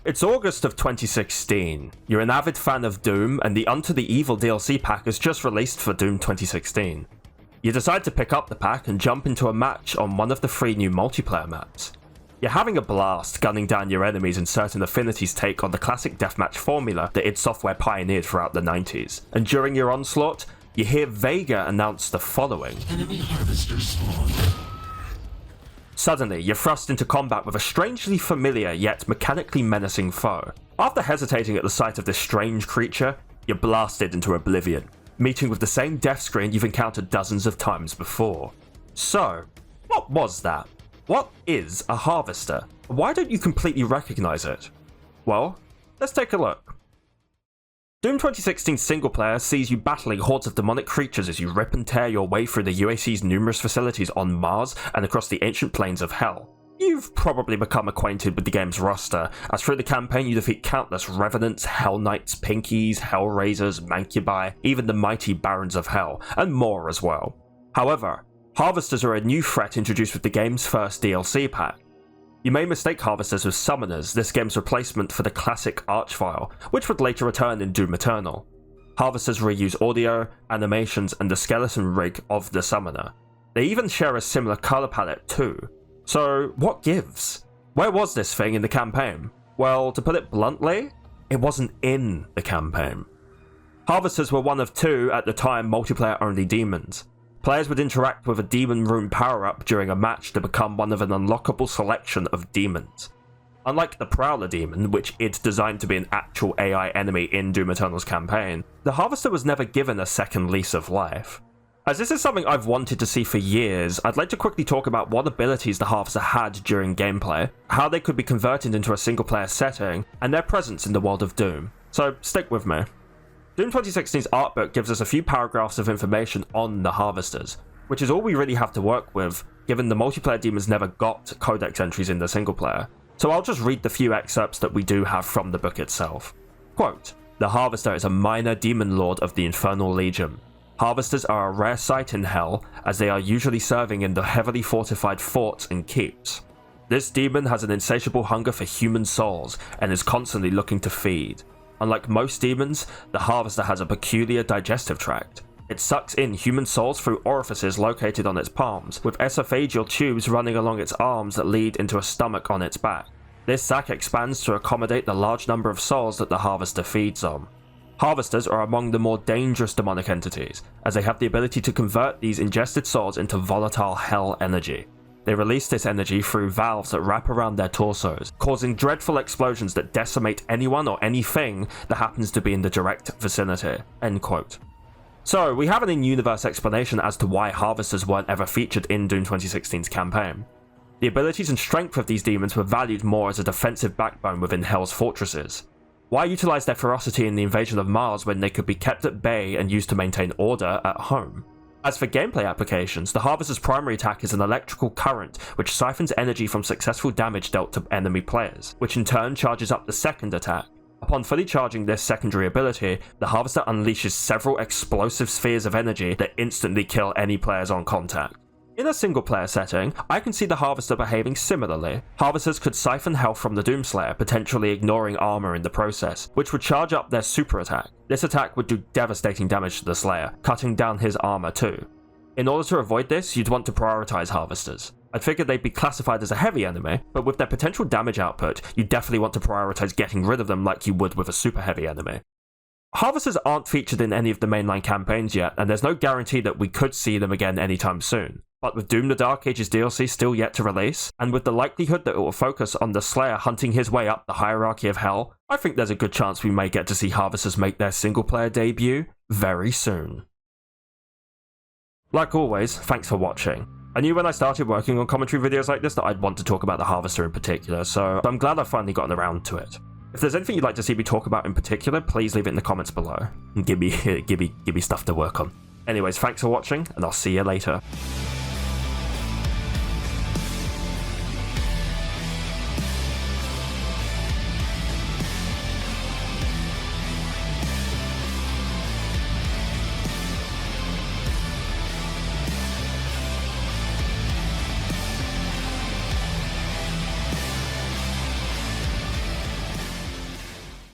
It's August of 2016. You're an avid fan of Doom, and the Unto the Evil DLC pack is just released for Doom 2016. You decide to pick up the pack and jump into a match on one of the 3 new multiplayer maps. You're having a blast gunning down your enemies in certain Affinity's take on the classic deathmatch formula that id Software pioneered throughout the 90s, and during your onslaught, you hear Vega announce the following. Enemy Harvester spawned. Suddenly, you're thrust into combat with a strangely familiar yet mechanically menacing foe. After hesitating at the sight of this strange creature, you're blasted into oblivion, meeting with the same death screen you've encountered dozens of times before. So, what was that? What is a Harvester? Why don't you completely recognize it? Well, let's take a look. Doom 2016 single player sees you battling hordes of demonic creatures as you rip and tear your way through the UAC's numerous facilities on Mars and across the ancient plains of Hell. You've probably become acquainted with the game's roster, as through the campaign you defeat countless Revenants, Hell Knights, Pinkies, Hellraisers, Mancubi, even the mighty Barons of Hell, and more as well. However, Harvesters are a new threat introduced with the game's first DLC pack. You may mistake Harvesters with Summoners, this game's replacement for the classic Archvile, which would later return in Doom Eternal. Harvesters reuse audio, animations, and the skeleton rig of the Summoner. They even share a similar colour palette too. So, what gives? Where was this thing in the campaign? Well, to put it bluntly, it wasn't in the campaign. Harvesters were one of 2, at the time, multiplayer-only demons. Players would interact with a demon rune power-up during a match to become one of an unlockable selection of demons. Unlike the Prowler demon, which id designed to be an actual AI enemy in Doom Eternal's campaign, the Harvester was never given a second lease of life. As this is something I've wanted to see for years, I'd like to quickly talk about what abilities the Harvester had during gameplay, how they could be converted into a single-player setting, and their presence in the world of Doom. So stick with me. Doom 2016's art book gives us a few paragraphs of information on the Harvesters, which is all we really have to work with, given the multiplayer demons never got codex entries in the single player. So I'll just read the few excerpts that we do have from the book itself. Quote, "The Harvester is a minor demon lord of the Infernal Legion. Harvesters are a rare sight in Hell, as they are usually serving in the heavily fortified forts and keeps. This demon has an insatiable hunger for human souls, and is constantly looking to feed. Unlike most demons, the Harvester has a peculiar digestive tract. It sucks in human souls through orifices located on its palms, with esophageal tubes running along its arms that lead into a stomach on its back. This sac expands to accommodate the large number of souls that the Harvester feeds on. Harvesters are among the more dangerous demonic entities, as they have the ability to convert these ingested souls into volatile hell energy. They release this energy through valves that wrap around their torsos, causing dreadful explosions that decimate anyone or anything that happens to be in the direct vicinity." End quote. So, we have an in-universe explanation as to why Harvesters weren't ever featured in Doom 2016's campaign. The abilities and strength of these demons were valued more as a defensive backbone within Hell's fortresses. Why utilize their ferocity in the invasion of Mars when they could be kept at bay and used to maintain order at home? As for gameplay applications, the Harvester's primary attack is an electrical current which siphons energy from successful damage dealt to enemy players, which in turn charges up the second attack. Upon fully charging this secondary ability, the Harvester unleashes several explosive spheres of energy that instantly kill any players on contact. In a single-player setting, I can see the Harvester behaving similarly. Harvesters could siphon health from the Doomslayer, potentially ignoring armor in the process, which would charge up their super attack. This attack would do devastating damage to the Slayer, cutting down his armor too. In order to avoid this, you'd want to prioritize Harvesters. I'd figure they'd be classified as a heavy enemy, but with their potential damage output, you definitely want to prioritize getting rid of them like you would with a super heavy enemy. Harvesters aren't featured in any of the mainline campaigns yet, and there's no guarantee that we could see them again anytime soon. But with Doom the Dark Ages DLC still yet to release, and with the likelihood that it will focus on the Slayer hunting his way up the hierarchy of Hell, I think there's a good chance we may get to see Harvesters make their single-player debut very soon. Like always, thanks for watching. I knew when I started working on commentary videos like this that I'd want to talk about the Harvester in particular, so I'm glad I've finally gotten around to it. If there's anything you'd like to see me talk about in particular, please leave it in the comments below, and give me stuff to work on. Anyways, thanks for watching, and I'll see you later.